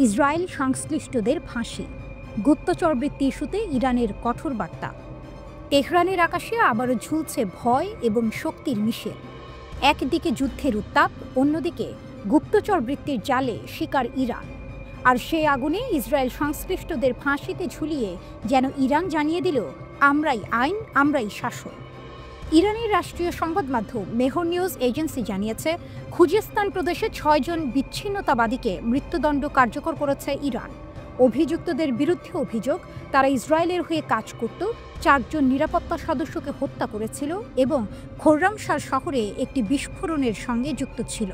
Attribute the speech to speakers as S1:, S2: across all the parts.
S1: Israel সংশ্লিষ্টদের ফাঁসি, গুপ্তচরবৃত্তি ইস্যুতে ইরানের কঠোর বার্তা। তেহরানের আকাশে আবারও ঝুলছে ভয় এবং শক্তির মিশেল। একদিকে যুদ্ধের উত্তাপ, অন্যদিকে গুপ্তচরবৃত্তির জালে শিকার ইরান। আর সেই আগুনে ইসরায়েল সংশ্লিষ্টদের ফাঁসিতে ঝুলিয়ে যেন ইরান জানিয়ে দিল, আমরাই আইন, আমরাই শাসন। ইরানের রাষ্ট্রীয় সংবাদ মাধ্যম মেহর নিউজ এজেন্সি জানিয়েছে, খুজেস্তান প্রদেশে ৬ জন বিচ্ছিন্নতাবাদীকে মৃত্যুদণ্ড কার্যকর করেছে ইরান। অভিযুক্তদের বিরুদ্ধে অভিযোগ, তারা ইসরায়েলের হয়ে কাজ করত, ৪ জন নিরাপত্তা সদস্যকে হত্যা করেছিল এবং খোর্রামশাহ শহরে একটি বিস্ফোরণের সঙ্গে যুক্ত ছিল।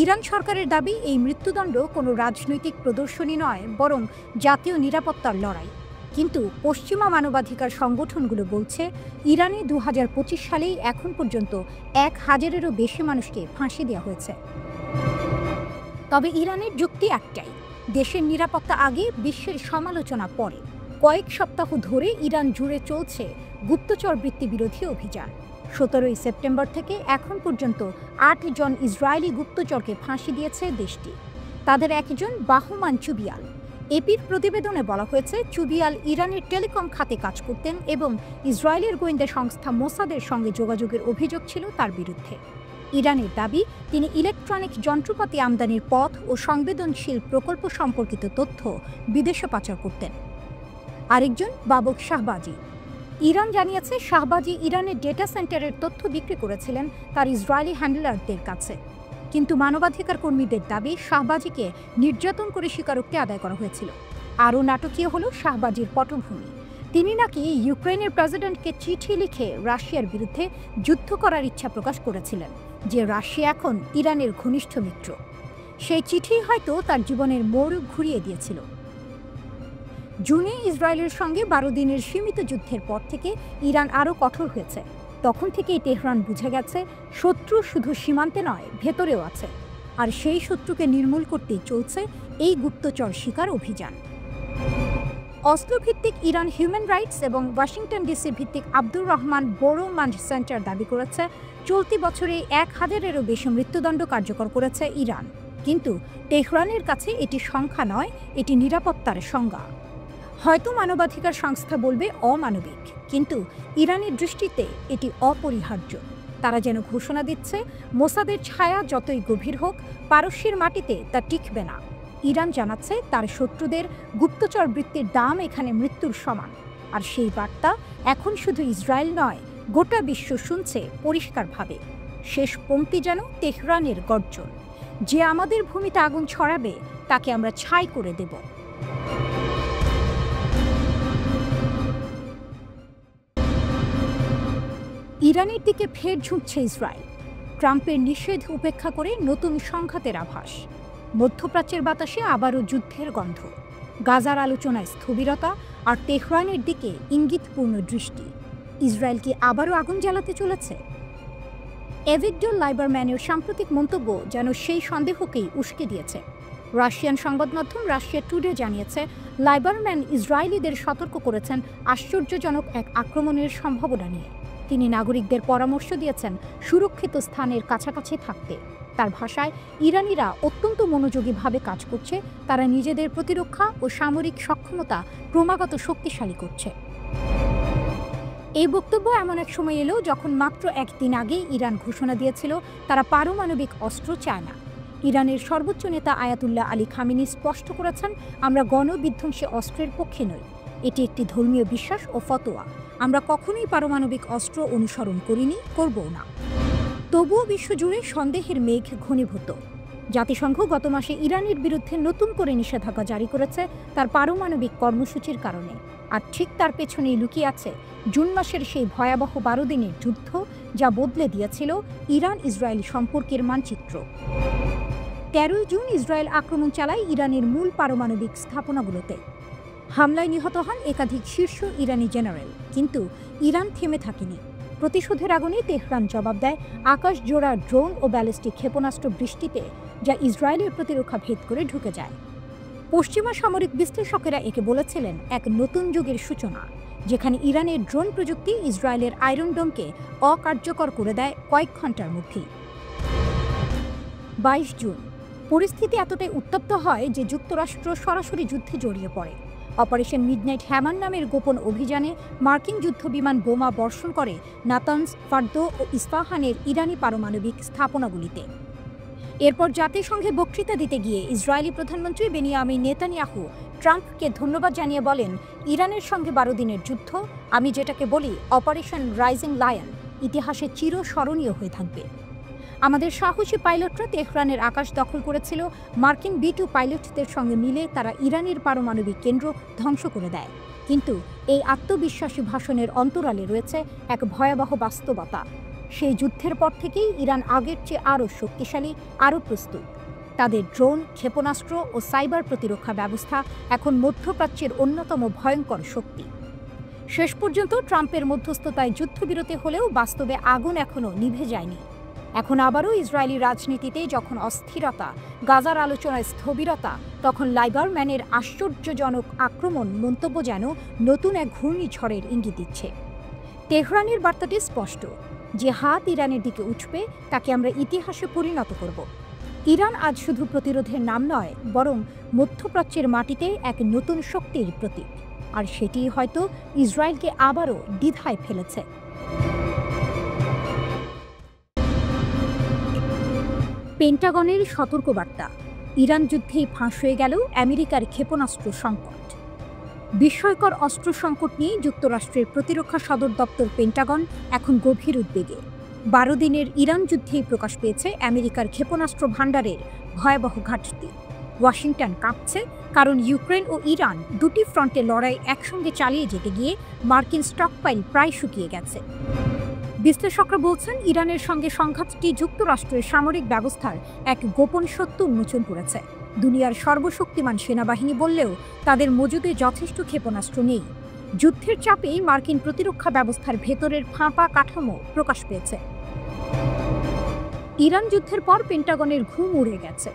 S1: ইরান সরকারের দাবি, এই মৃত্যুদণ্ড কোনো রাজনৈতিক প্রদর্শনী নয়, বরং জাতীয় নিরাপত্তার লড়াই। কিন্তু পশ্চিমা মানবাধিকার সংগঠনগুলো বলছে, ইরানে ২০২৫ সালেই এখন পর্যন্ত ১,০০০-এরও বেশি মানুষকে ফাঁসি দেওয়া হয়েছে। তবে ইরানের যুক্তি একটাই, দেশের নিরাপত্তা আগে, বিশ্বের সমালোচনা পরে। কয়েক সপ্তাহ ধরে ইরান জুড়ে চলছে গুপ্তচরবৃত্তি বিরোধী অভিযান। ১৭ই সেপ্টেম্বর থেকে এখন পর্যন্ত ৮ জন ইসরায়েলি গুপ্তচরকে ফাঁসি দিয়েছে দেশটি। তাদের একজন বাহমান চুবিয়াল। এপির প্রতিবেদনে বলা হয়েছে, চুবিয়াল ইরানের টেলিকম খাতে কাজ করতেন এবং ইসরায়েলের গোয়েন্দা সংস্থা মোসাদের সঙ্গে যোগাযোগের অভিযোগ ছিল তার বিরুদ্ধে। ইরানের দাবি, তিনি ইলেকট্রনিক যন্ত্রপাতি আমদানির পথ ও সংবেদনশীল প্রকল্প সম্পর্কিত তথ্য বিদেশে পাচার করতেন। আরেকজন বাবক শাহবাজি। ইরান জানিয়েছে, শাহবাজি ইরানের ডেটা সেন্টারের তথ্য বিক্রি করেছিলেন তার ইসরায়েলি হ্যান্ডলারদের কাছে। কিন্তু মানবাধিকার কর্মীদের দাবি, শাহবাজিকে নির্যাতন করে স্বীকারোক্তি আদায় করা হয়েছিল। আরও নাটকীয় হল শাহবাজির পটভূমি। তিনি নাকি ইউক্রেনের প্রেসিডেন্টকে চিঠি লিখে রাশিয়ার বিরুদ্ধে যুদ্ধ করার ইচ্ছা প্রকাশ করেছিলেন, যে রাশিয়া এখন ইরানের ঘনিষ্ঠ মিত্র। সেই চিঠি হয়তো তার জীবনের মোড় ঘুরিয়ে দিয়েছিল। জুনে ইসরায়েলের সঙ্গে ১২ দিনের সীমিত যুদ্ধের পর থেকে ইরান আরও কঠোর হয়েছে। তখন থেকেই তেহরান বুঝে গেছে, শত্রু শুধু সীমান্তে নয়, ভেতরেও আছে। আর সেই শত্রুকে নির্মূল করতেই চলছে এই গুপ্তচর শিকার অভিযান। অসলো ভিত্তিক ইরান হিউম্যান রাইটস এবং ওয়াশিংটন ডিসি ভিত্তিক আব্দুর রহমান বোরোমান্ড সেন্টার দাবি করেছে, চলতি বছরে ১,০০০-এরও বেশি মৃত্যুদণ্ড কার্যকর করেছে ইরান। কিন্তু তেহরানের কাছে এটি সংখ্যা নয়, এটি নিরাপত্তার সংজ্ঞা। হয়তো মানবাধিকার সংস্থা বলবে অমানবিক, কিন্তু ইরানের দৃষ্টিতে এটি অপরিহার্য। তারা যেন ঘোষণা দিচ্ছে, মোসাদের ছায়া যতই গভীর হোক, পারস্যের মাটিতে তা টিকবে না। ইরান জানাচ্ছে, তার শত্রুদের গুপ্তচর বৃত্তির দাম এখানে মৃত্যুর সমান। আর সেই বার্তা এখন শুধু ইসরায়েল নয়, গোটা বিশ্ব শুনছে পরিষ্কারভাবে। শেষ পংক্তি যেন তেহরানের গর্জন, যে আমাদের ভূমিতে আগুন ছড়াবে, তাকে আমরা ছাই করে দেব। ইরানের দিকে ফের ঝুঁকছে ইসরায়েল। ট্রাম্পের নিষেধ উপেক্ষা করে নতুন সংঘাতের আভাস। মধ্যপ্রাচ্যের বাতাসে আবারও যুদ্ধের গন্ধ। গাজার আলোচনায় স্থবিরতা, আর তেহরানের দিকে ইঙ্গিতপূর্ণ দৃষ্টি। ইসরায়েল কি আবারও আগুন জ্বালাতে চলেছে? এভিগডর লাইবারম্যানের সাম্প্রতিক মন্তব্য যেন সেই সন্দেহকেই উস্কে দিয়েছে। রাশিয়ান সংবাদ মাধ্যম রাশিয়া টুডে জানিয়েছে, লাইবারম্যান ইসরায়েলিদের সতর্ক করেছেন আশ্চর্যজনক এক আক্রমণের সম্ভাবনা নিয়ে। তিনি নাগরিকদের পরামর্শ দিয়েছেন সুরক্ষিত স্থানের কাছাকাছি থাকতে। তার ভাষায়, ইরানিরা অত্যন্ত মনোযোগীভাবে কাজ করছে, তারা নিজেদের প্রতিরক্ষা ও সামরিক সক্ষমতা ক্রমাগত শক্তিশালী করছে। এই বক্তব্য এমন এক সময় এলো যখন মাত্র একদিন আগে ইরান ঘোষণা দিয়েছিল, তারা পারমাণবিক অস্ত্র চায় না। ইরানের সর্বোচ্চ নেতা আয়াতুল্লাহ আলী খামেনি স্পষ্ট করেছেন, আমরা গণবিধ্বংসী অস্ত্রের পক্ষে নই। এটি একটি ধর্মীয় বিশ্বাস ও ফতোয়া। আমরা কখনোই পারমাণবিক অস্ত্র অনুসরণ করিনি, করবও না। তবুও বিশ্বজুড়ে সন্দেহের মেঘ ঘনীভূত। জাতিসংঘ গত মাসে ইরানের বিরুদ্ধে নতুন করে নিষেধাজ্ঞা জারি করেছে তার পারমাণবিক কর্মসূচির কারণে। আর ঠিক তার পেছনেই লুকিয়ে আছে জুন মাসের সেই ভয়াবহ ১২ দিনের যুদ্ধ, যা বদলে দিয়েছিল ইরান ইসরায়েল সম্পর্কের মানচিত্র। ১৩ই জুন ইসরায়েল আক্রমণ চালায় ইরানের মূল পারমাণবিক স্থাপনাগুলোতে। হামলায় নিহত হন একাধিক শীর্ষ ইরানি জেনারেল। কিন্তু ইরান থেমে থাকেনি। প্রতিশোধের আগুনে তেহরান জবাব দেয় আকাশজোড়া ড্রোন ও ব্যালিস্টিক ক্ষেপণাস্ত্র বৃষ্টিতে, যা ইসরায়েলের প্রতিরক্ষা ভেদ করে ঢুকে যায়। পশ্চিমা সামরিক বিশ্লেষকেরা একে বলেছিলেন এক নতুন যুগের সূচনা, যেখানে ইরানের ড্রোন প্রযুক্তি ইসরায়েলের আয়রন ডোমকে অকার্যকর করে দেয় কয়েক ঘন্টার মধ্যেই। ২২ জুন পরিস্থিতি এতটাই উত্তপ্ত হয় যে যুক্তরাষ্ট্র সরাসরি যুদ্ধে জড়িয়ে পড়ে। অপারেশন মিডনাইট হ্যামার নামের গোপন অভিযানে মার্কিন যুদ্ধবিমান বোমা বর্ষণ করে নাতানজ, ফার্দো ও ইস্পাহানের ইরানি পারমাণবিক স্থাপনাগুলিতে। এরপর জাতিসংঘে বক্তৃতা দিতে গিয়ে ইসরায়েলি প্রধানমন্ত্রী বেনিয়ামিন নেতানিয়াহু ট্রাম্পকে ধন্যবাদ জানিয়ে বলেন, ইরানের সঙ্গে 12 দিনের যুদ্ধ, আমি যেটাকে বলি অপারেশন রাইজিং লায়ন, ইতিহাসে চিরস্মরণীয় হয়ে থাকবে। আমাদের সাহসী পাইলটরা তেহরানের আকাশ দখল করেছিল। মার্কিন B-2 পাইলটদের সঙ্গে মিলে তারা ইরানের পারমাণবিক কেন্দ্র ধ্বংস করে দেয়। কিন্তু এই আত্মবিশ্বাসী ভাষণের অন্তরালে রয়েছে এক ভয়াবহ বাস্তবতা। সেই যুদ্ধের পর থেকেই ইরান আগের চেয়ে আরও শক্তিশালী, আরও প্রস্তুত। তাদের ড্রোন, ক্ষেপণাস্ত্র ও সাইবার প্রতিরক্ষা ব্যবস্থা এখন মধ্যপ্রাচ্যের অন্যতম ভয়ঙ্কর শক্তি। শেষ পর্যন্ত ট্রাম্পের মধ্যস্থতায় যুদ্ধবিরতি হলেও বাস্তবে আগুন এখনও নিভে যায়নি। এখন আবারও ইসরায়েলি রাজনীতিতে যখন অস্থিরতা, গাজার আলোচনায় স্থবিরতা, তখন লাইবারম্যানের আশ্চর্যজনক আক্রমণ মন্তব্য যেন নতুন এক ঘূর্ণিঝড়ের ইঙ্গিত দিচ্ছে। তেহরানের বার্তাটি স্পষ্ট, যে হাত ইরানের দিকে উঠবে তাকে আমরা ইতিহাসে পরিণত করব। ইরান আজ শুধু প্রতিরোধের নাম নয়, বরং মধ্যপ্রাচ্যের মাটিতে এক নতুন শক্তির প্রতীক। আর সেটি হয়তো ইসরায়েলকে আবারও দ্বিধায় ফেলেছে। পেন্টাগনের সতর্কবার্তা, ইরান যুদ্ধেই ফাঁস হয়ে গেল আমেরিকার ক্ষেপণাস্ত্র সংকট। বিস্ময়কর অস্ত্র সংকট নিয়ে যুক্তরাষ্ট্রের প্রতিরক্ষা সদর দপ্তর পেন্টাগন এখন গভীর উদ্বেগে। 12 দিনের ইরান যুদ্ধেই প্রকাশ পেয়েছে আমেরিকার ক্ষেপণাস্ত্র ভাণ্ডারের ভয়াবহ ঘাটতি। ওয়াশিংটন কাঁপছে, কারণ ইউক্রেন ও ইরান দুটি ফ্রন্টে লড়াই একসঙ্গে চালিয়ে যেতে গিয়ে মার্কিন স্টকপাইল প্রায় শুকিয়ে গেছে। বিশ্লেষকরা বলছেন, ইরানের সঙ্গে সংঘাতটি যুক্তরাষ্ট্রের সামরিক ব্যবস্থার এক গোপন সত্য উন্মোচন করেছে। দুনিয়ার সর্বশক্তিমান সেনাবাহিনী বললেও তাদের মজুদে যথেষ্ট ক্ষেপণাস্ত্র নেই। যুদ্ধের চাপেই মার্কিন প্রতিরক্ষা ব্যবস্থার ভেতরের ফাঁপা কাঠামো প্রকাশ পেয়েছে। ইরান যুদ্ধের পর পেন্টাগনের ঘুম উড়ে গেছে।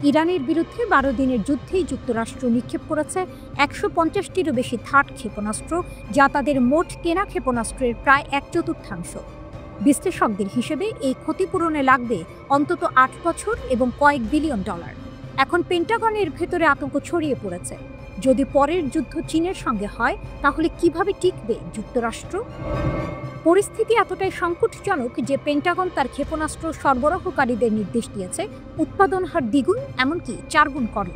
S1: ইরানের বিরুদ্ধে 12 দিনের যুদ্ধেই যুক্তরাষ্ট্র নিক্ষেপ করেছে 150টিরও বেশি থার্ড ক্ষেপণাস্ত্র, যা তাদের মোট কেনা ক্ষেপণাস্ত্রের প্রায় 1/4। বিশ্লেষকদের হিসেবে এই ক্ষতিপূরণে লাগবে অন্তত 8 বছর এবং কয়েক বিলিয়ন ডলার। এখন পেন্টাগনের ভেতরে আতঙ্ক ছড়িয়ে পড়েছে। যদি পরের যুদ্ধ চীনের সঙ্গে হয়, তাহলে কিভাবে টিকবে যুক্তরাষ্ট্র? পরিস্থিতি এতটাই সংকটজনক যে পেন্টাগন তার ক্ষেপণাস্ত্র সরবরাহকারীদের নির্দেশ দিয়েছে উৎপাদন হার দ্বিগুণ, এমনকি 4 গুণ করে।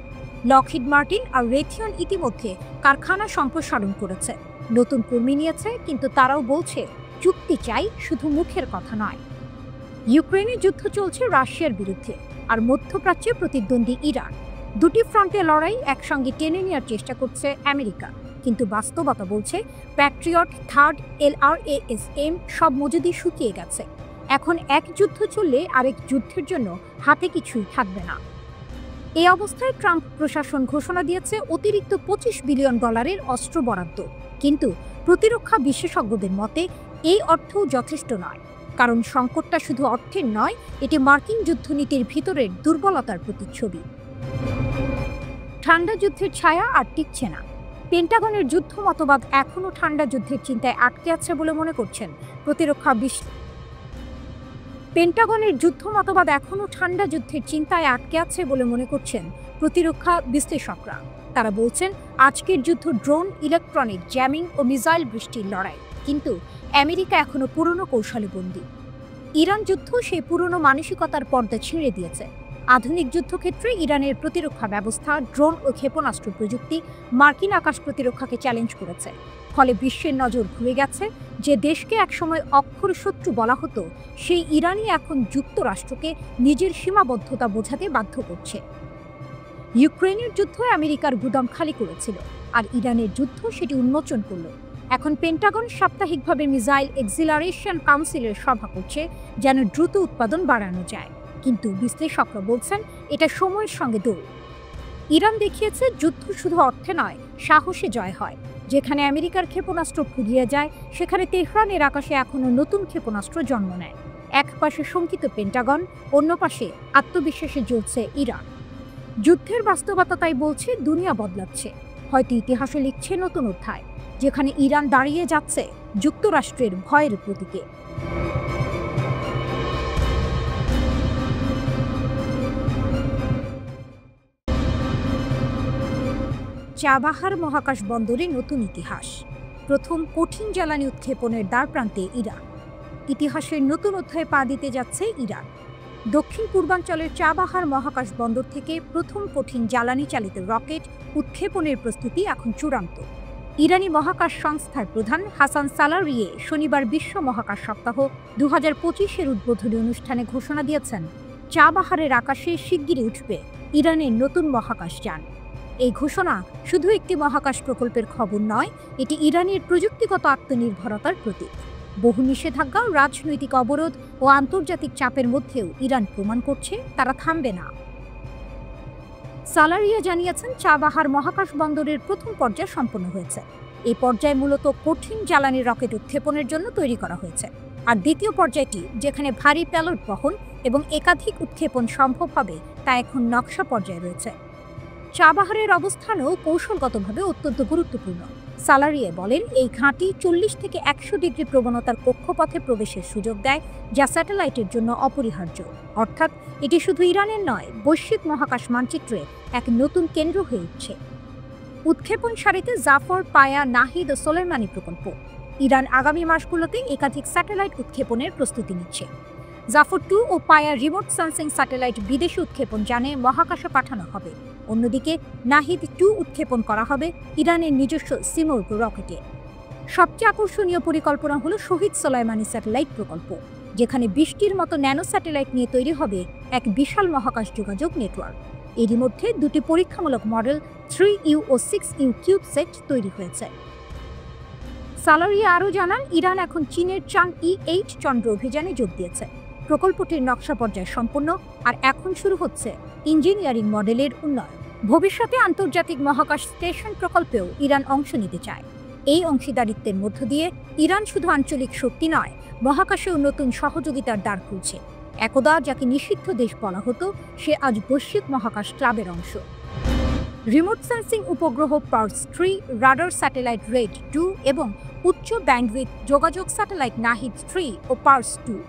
S1: লকহিড মার্টিন আর রেথিয়ন ইতিমধ্যে কারখানা সম্প্রসারণ করেছে, নতুন কর্মী নিয়েছে, কিন্তু তারাও বলছে চুক্তি চাই, শুধু মুখের কথা নয়। ইউক্রেনে যুদ্ধ চলছে রাশিয়ার বিরুদ্ধে, আর মধ্যপ্রাচ্যে প্রতিদ্বন্দ্বী ইরান। দুটি ফ্রন্টে লড়াই একসঙ্গে টেনে নেওয়ার চেষ্টা করছে আমেরিকা, কিন্তু বাস্তবতা বলছে প্যাট্রিয়ট, থার্ড, LRASM সব মজুদি শুকিয়ে গেছে। এখন এক যুদ্ধ চললে আরেক যুদ্ধের জন্য হাতে কিছুই থাকবে না। এই অবস্থায় ট্রাম্প প্রশাসন ঘোষণা দিয়েছে অতিরিক্ত $25 বিলিয়ন অস্ত্র বরাদ্দ, কিন্তু প্রতিরক্ষা বিশেষজ্ঞদের মতে এই অর্থও যথেষ্ট নয়, কারণ সংকটটা শুধু অর্থের নয়, এটি মার্কিন যুদ্ধনীতির ভিতরের দুর্বলতার প্রতিচ্ছবি। ঠান্ডা যুদ্ধের ছায়া আর টিকছে না। পেন্টাগনের যুদ্ধ মতবাদ এখনও ঠান্ডা যুদ্ধের চিন্তায় আটকে আছে বলে মনে করছেন প্রতিরক্ষা বিশ্লেষকরা। তারা বলছেন, আজকের যুদ্ধ ড্রোন, ইলেকট্রনিক জ্যামিং ও মিসাইল বৃষ্টির লড়াই, কিন্তু আমেরিকা এখনো পুরনো কৌশলে বন্দী। ইরান যুদ্ধ সেই পুরনো মানসিকতার পর্দা ছিঁড়ে দিয়েছে। আধুনিক যুদ্ধক্ষেত্রে ইরানের প্রতিরক্ষা ব্যবস্থা, ড্রোন ও ক্ষেপণাস্ত্র প্রযুক্তি মার্কিন আকাশ প্রতিরক্ষাকে চ্যালেঞ্জ করেছে। ফলে বিশ্বের নজর ঘুরে গেছে। যে দেশকে একসময় অক্ষর শত্রু বলা হতো, সেই ইরানই এখন যুক্তরাষ্ট্রকে নিজের সীমাবদ্ধতা বোঝাতে বাধ্য করছে। ইউক্রেনের যুদ্ধ আমেরিকার গুদাম খালি করেছিল, আর ইরানের যুদ্ধ সেটি উন্মোচন করল। এখন পেন্টাগন সাপ্তাহিকভাবে মিসাইল এক্সিলারেশন কাউন্সিলের সভা করছে, যেন দ্রুত উৎপাদন বাড়ানো যায়। কিন্তু বিশ্লেষকরা বলছেন, এটা সময়ের সঙ্গে দৌড়। ইরান দেখিয়েছে যুদ্ধ শুধু অর্থে নয়, সাহসে জয় হয়। যেখানে আমেরিকার ক্ষেপণাস্ত্র ফুরিয়ে যায়, সেখানে তেহরানের আকাশে এখনও নতুন ক্ষেপণাস্ত্র জন্ম নেয়। এক পাশে শঙ্কিত পেন্টাগন, অন্য পাশে আত্মবিশ্বাসে জ্বলছে ইরান। যুদ্ধের বাস্তবতা তাই বলছে দুনিয়া বদলাচ্ছে। হয়তো ইতিহাসে লিখছে নতুন অধ্যায়, যেখানে ইরান দাঁড়িয়ে যাচ্ছে যুক্তরাষ্ট্রের ভয়ের প্রতীকে। চাবাহার মহাকাশ বন্দরে নতুন ইতিহাস। প্রথম কঠিন জ্বালানি উৎক্ষেপণের দ্বারপ্রান্তে ইরান। ইতিহাসের নতুন অধ্যায়ে পা দিতে যাচ্ছে ইরান। দক্ষিণ পূর্বাঞ্চলের চাবাহার মহাকাশ বন্দর থেকে প্রথম কঠিন জ্বালানি চালিত রকেট উৎক্ষেপণের প্রস্তুতি এখন চূড়ান্ত। ইরানি মহাকাশ সংস্থার প্রধান হাসান সালারিয়ে শনিবার বিশ্ব মহাকাশ সপ্তাহ 2025-এর উদ্বোধনী অনুষ্ঠানে ঘোষণা দিয়েছেন, চাবাহারের আকাশে শিগগিরই উঠবে ইরানের নতুন মহাকাশ যান। এই ঘোষণা শুধু একটি মহাকাশ প্রকল্পের খবর নয়, এটি ইরানের প্রযুক্তিগত আত্মনির্ভরতার প্রতীক। বহু নিষেধাজ্ঞা, রাজনৈতিক অবরোধ ও আন্তর্জাতিক চাপের মধ্যেও ইরান প্রমাণ করছে তারা থামবে না। সালারিয়া জানিয়েছেন, চাবাহার মহাকাশ বন্দরের প্রথম পর্যায় সম্পন্ন হয়েছে। এই পর্যায়ে মূলত কঠিন জ্বালানি রকেট উৎক্ষেপণের জন্য তৈরি করা হয়েছে। আর দ্বিতীয় পর্যায়টি, যেখানে ভারী প্যালোড বহন এবং একাধিক উৎক্ষেপণ সম্ভব হবে, তা এখন নকশা পর্যায়ে রয়েছে। চাবাহারের অবস্থানও কৌশলগতভাবে অত্যন্ত গুরুত্বপূর্ণ। সালারিয়ে বলেন, এই ঘাঁটি 40 থেকে 100 ডিগ্রি প্রবণতার কক্ষপথে প্রবেশের সুযোগ দেয়, যা স্যাটেলাইটের জন্য অপরিহার্য। অর্থাৎ এটি শুধু ইরানের নয়, বৈশ্বিক মহাকাশ মানচিত্রে এক নতুন কেন্দ্র হয়ে উঠছে। উৎক্ষেপণ সারিতে জাফর, পায়া, নাহিদ ও সোলেমানি প্রকল্প। ইরান আগামী মাসগুলোতে একাধিক স্যাটেলাইট উৎক্ষেপণের প্রস্তুতি নিচ্ছে। জাফর 2 ও পায়া রিমোট সেন্সিং স্যাটেলাইট বিদেশি উৎক্ষেপণ যানে মহাকাশে পাঠানো হবে। অন্যদিকে নাহিদ 2 উৎক্ষেপণ করা হবে ইরানের নিজস্ব সিমোর্গ রকেটে। সবচেয়ে আকর্ষণীয় পরিকল্পনা হলো শহীদ সোলাইমানি স্যাটেলাইট প্রকল্প, যেখানে 20টির মতো ন্যানো স্যাটেলাইট নিয়ে তৈরি হবে এক বিশাল মহাকাশ যোগাযোগ নেটওয়ার্ক। এরই মধ্যে 2টি পরীক্ষামূলক মডেল 3U ও 6U কিউবসেট তৈরি হয়েছে। সালারিয়া আরও জানান, ইরান এখন চীনের চাংই-8 চন্দ্র অভিযানে যোগ দিয়েছে। প্রকল্পটির নকশা পর্যায় সম্পন্ন, আর এখন শুরু হচ্ছে ইঞ্জিনিয়ারিং মডেলের উন্নয়ন। ভবিষ্যতে আন্তর্জাতিক মহাকাশ স্টেশন প্রকল্পেও ইরান অংশ নিতে চায়। এই অংশীদারিত্বের মধ্য দিয়ে ইরান শুধু আঞ্চলিক শক্তি নয়, মহাকাশেও নতুন সহযোগিতার দ্বার খুলছে। একদা যাকে নিষিদ্ধ দেশ বলা হতো, সে আজ বৈশ্বিক মহাকাশ ক্লাবের অংশ। রিমোট সেন্সিং উপগ্রহ পার্স 3, রাডার স্যাটেলাইট রেড 2 এবং উচ্চ ব্যান্ডউইথ যোগাযোগ স্যাটেলাইট নাহিদ 3 ও পার্স 2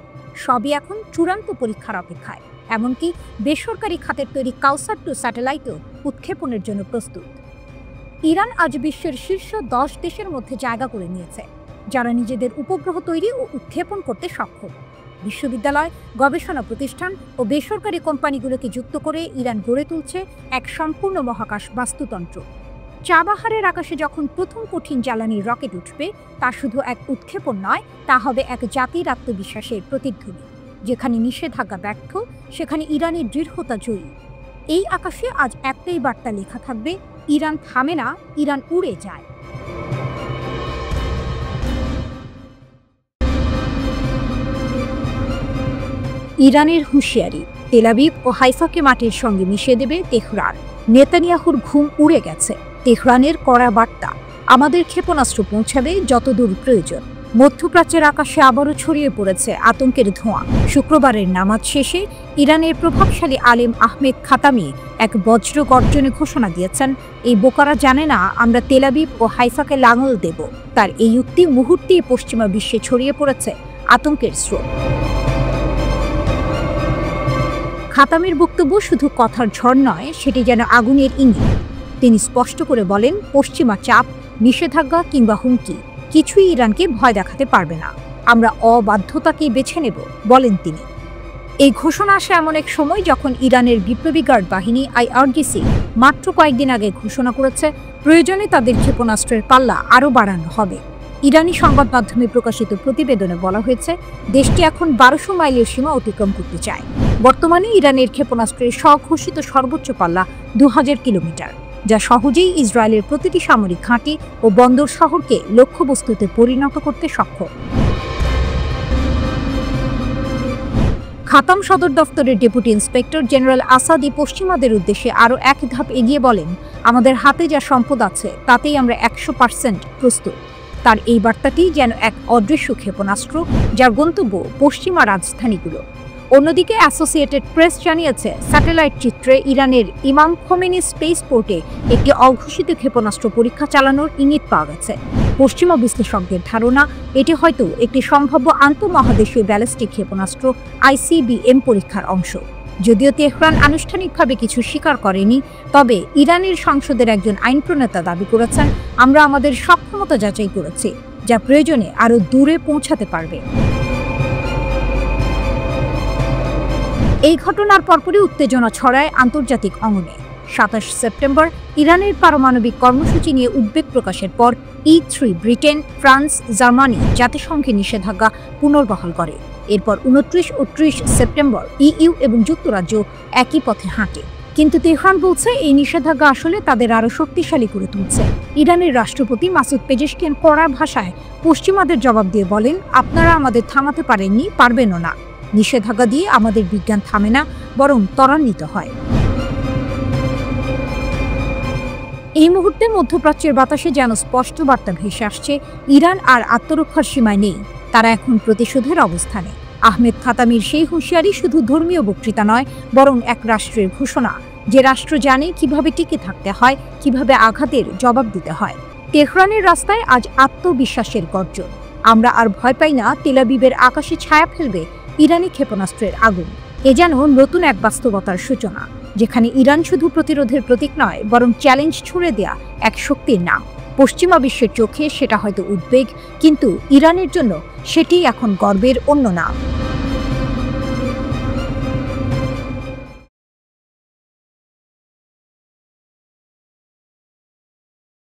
S1: সবই এখন চূড়ান্ত পরীক্ষার অপেক্ষায়। এমনকি বেসরকারি খাতের তৈরি কাউসার 2 স্যাটেলাইটও উৎক্ষেপণের জন্য প্রস্তুত। ইরান আজ বিশ্বের শীর্ষ 10 দেশের মধ্যে জায়গা করে নিয়েছে, যারা নিজেদের উপগ্রহ তৈরি ও উৎক্ষেপণ করতে সক্ষম। বিশ্ববিদ্যালয়, গবেষণা প্রতিষ্ঠান ও বেসরকারি কোম্পানিগুলোকে যুক্ত করে ইরান গড়ে তুলছে এক সম্পূর্ণ মহাকাশ বাস্তুতন্ত্র। চাবাহারের আকাশে যখন প্রথম কঠিন জ্বালানির রকেট উঠবে, তা শুধু এক উৎক্ষেপণ নয়, তা হবে এক জাতির আত্মবিশ্বাসের প্রতিধ্বনি। যেখানে নিষেধাজ্ঞা ব্যর্থ, সেখানে ইরানের দৃঢ়তা জয়ী। এই আকাশে আজ একটাই বার্তা লেখা থাকবে, ইরান থামে না, ইরান উড়ে যায়। ইরানের হুঁশিয়ারি, তেল আবিব ও হাইফাকে মাটির সঙ্গে মিশিয়ে দেবে তেহরান। নেতানিয়াহুর ঘুম উড়ে গেছে। তেহরানের কড়া বার্তা, আমাদের ক্ষেপণাস্ত্র পৌঁছাবে যতদূর প্রয়োজন। মধ্যপ্রাচ্যের আকাশে আবারও ছড়িয়ে পড়েছে আতঙ্কের ধোঁয়া। শুক্রবারের নামাজ শেষে ইরানের প্রভাবশালী আলেম আহমেদ খাতামি এক বজ্র গর্জনে ঘোষণা দিয়েছেন, এই বোকারা জানে না আমরা তেল আবিব ও হাইফাকে লাঙল দেব। তার এই উক্তি মুহূর্তেই পশ্চিমা বিশ্বে ছড়িয়ে পড়েছে আতঙ্কের স্রোত। খাতামির বক্তব্য শুধু কথার ঝড় নয়, সেটি যেন আগুনের ইঙ্গিত। তিনি স্পষ্ট করে বলেন, পশ্চিমা চাপ, নিষেধাজ্ঞা কিংবা হুমকি কিছুই ইরানকে ভয় দেখাতে পারবে না। আমরা অবাধ্যতাকেই বেছে নেব, বলেন তিনি। এই ঘোষণা আসে এমন এক সময় যখন ইরানের বিপ্লবী গার্ড বাহিনী IRGC মাত্র কয়েকদিন আগে ঘোষণা করেছে, প্রয়োজনে তাদের ক্ষেপণাস্ত্রের পাল্লা আরও বাড়ানো হবে। ইরানি সংবাদ মাধ্যমে প্রকাশিত প্রতিবেদনে বলা হয়েছে, দেশটি এখন 1200 মাইলের সীমা অতিক্রম করতে চায়। বর্তমানে ইরানের ক্ষেপণাস্ত্রের স্বঘোষিত সর্বোচ্চ পাল্লা 2000 কিলোমিটার, যা সহজেই ইসরায়েলের প্রতিটি সামরিক ঘাঁটি ও বন্দর শহরকে লক্ষ্যবস্তুতে পরিণত করতে সক্ষম। খাতাম সদর দফতরের ডেপুটি ইন্সপেক্টর জেনারেল আসাদি পশ্চিমাদের উদ্দেশ্যে আরও এক ধাপ এগিয়ে বলেন, আমাদের হাতে যা সম্পদ আছে তাতেই আমরা 100% প্রস্তুত। তার এই বার্তাটি যেন এক অদৃশ্য ক্ষেপণাস্ত্র, যার গন্তব্য পশ্চিমা রাজধানীগুলো। অন্যদিকে অ্যাসোসিয়েটেড প্রেস জানিয়েছে, স্যাটেলাইট চিত্রে ইরানের ইমাম খোমেনি স্পেস পোর্টে একটি অঘোষিত ক্ষেপণাস্ত্র পরীক্ষা চালানোর ইঙ্গিত পাওয়া গেছে। পশ্চিমা বিশ্লেষকদের ধারণা, এটি হয়তো একটি সম্ভাব্য আন্তঃমহাদেশীয় ব্যালিস্টিক ক্ষেপণাস্ত্র ICBM পরীক্ষার অংশ। যদিও তেহরান আনুষ্ঠানিকভাবে কিছু স্বীকার করেনি, তবে ইরানের সংসদের একজন আইন প্রণেতা দাবি করেছেন, আমরা আমাদের সক্ষমতা যাচাই করেছি, যা প্রয়োজনে আরও দূরে পৌঁছাতে পারবে। এই ঘটনার পরপরই উত্তেজনা ছড়ায় আন্তর্জাতিক অঙ্গনে। 27 সেপ্টেম্বর ইরানের পারমাণবিক কর্মসূচি নিয়ে উদ্বেগ প্রকাশের পর E3 ব্রিটেন, ফ্রান্স, জার্মানি জাতিসংঘে নিষেধাজ্ঞা পুনর্বহাল করে। এরপর 29 ও 30 সেপ্টেম্বর EU এবং যুক্তরাজ্য একই পথে হাঁটে। কিন্তু তেহরান বলছে এই নিষেধাজ্ঞা আসলে তাদের আরও শক্তিশালী করে তুলছে। ইরানের রাষ্ট্রপতি মাসুদ পেজেশকিয়ান কড়া ভাষায় পশ্চিমাদের জবাব দিয়ে বলেন, আপনারা আমাদের থামাতে পারেননি, পারবেনও না। নিষেধাজ্ঞা দিয়ে আমাদের বিজ্ঞান থামে না, বরং ত্বরান্বিত হয়। এই মুহূর্তে মধ্যপ্রাচ্যের বাতাসে যেন স্পষ্ট বার্তা ভেসে আসছে, ইরান আর আত্মরক্ষার সীমায় নেই, তারা এখন প্রতিশোধের অবস্থানে। আহমেদ খাতামির সেই হুঁশিয়ারি শুধু ধর্মীয় বক্তৃতা নয়, বরং এক রাষ্ট্রের ঘোষণা, যে রাষ্ট্র জানে কিভাবে টিকে থাকতে হয়, কিভাবে আঘাতের জবাব দিতে হয়। তেহরানের রাস্তায় আজ আত্মবিশ্বাসের গর্জন। আমরা আর ভয় পাই না, তেল আবিবের আকাশে ছায়া ফেলবে ইরানি ক্ষেপণাস্ত্রের আগুন। এ যেন নতুন এক বাস্তবতার সূচনা, যেখানে ইরান শুধু প্রতিরোধের প্রতীক নয়, বরং চ্যালেঞ্জ ছুড়ে দেয়া এক শক্তির নাম। পশ্চিমা বিশ্বের চোখে সেটা হয়তো উদ্বেগ, কিন্তু ইরানের জন্য সেটি এখন গর্বের অন্য নাম।